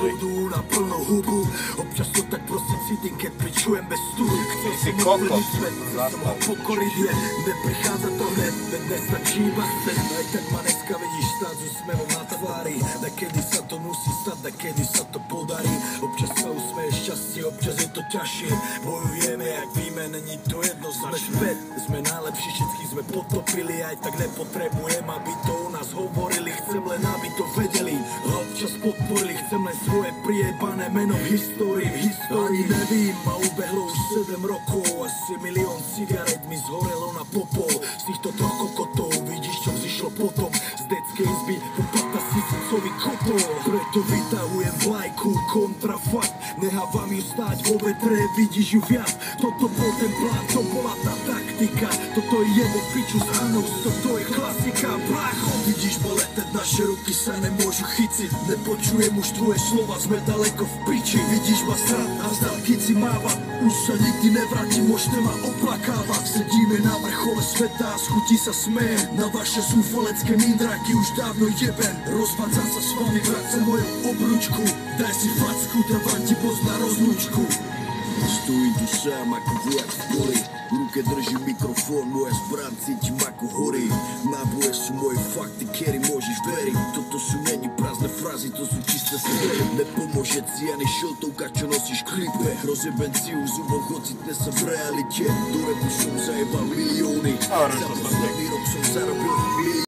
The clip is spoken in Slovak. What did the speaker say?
vodu na plnou hubu. Občas to tak prosím cítim, keď pričujem bez stúru. Chcel som ovplyvniť svet, chcel som ho pokoriť, je neprichádza to hned, veď nestačí iba chcieť. Aj tak ma dneska vidíš stáť s úsmevom na tvári. Nakedy sa to musí stať, nakedy sa to podarí. Občas sa usmeješ šťastie, občas je to ťažšie. Bojujeme jak víme, není to jedno. Sme späť, sme najlepší, všetkých sme potopili. Aj tak nepotrebujem, aby to o nás hovorili. Chcem len, aby to vedeli a občas podporili. Chcem len svoje priebané meno v histórii. Ani nevím, a ubehlo už 7 rokov. Asi 1 000 000 cigaret mi zhorelo na popol. Z týchto troch kokotov vidíš, čo vzýšlo potom. Z detskej izby po 15 000 kotol. Preto vytahujem vlajku kontrafakt. Nechávam ju stáť vo vetre, vidíš ju viac. Toto bol ten plán, to bola tá taktika. Toto je jebo piču z Anous, toto je klasika. Brácho, vidíš ma leteť, naše ruky sa nemôžu chyciť. Nepočujem už tvoje slova, sme daleko v piči. Vidíš ma srad a z dálky si máva. Už sa nikdy nevrátim, možno ma oplakáva. Sedíme na vrchole sveta a z chutí sa smeje. Na vaše zúfalecké mindráky už dávno jebem. Rozvádzam sa s vami, vracem moju obručku. Daj si facku, dávam ti poz na rozlúčku. Stojím tu sám ako vojak v poli. V ruke držím mikrofón, moja zbraň cítim ako horí. Náboje sú moje fakty, kedy môžeš veriť. Toto sú není prázdne frázy, to sú čisté sny. Nepomôže si ani šiltovka, čo nosíš klipe. Rozjebem si u zubov, ocitne sa v realite. Do repu som zajebal milióny. Za posledný rok som zarobil milióny.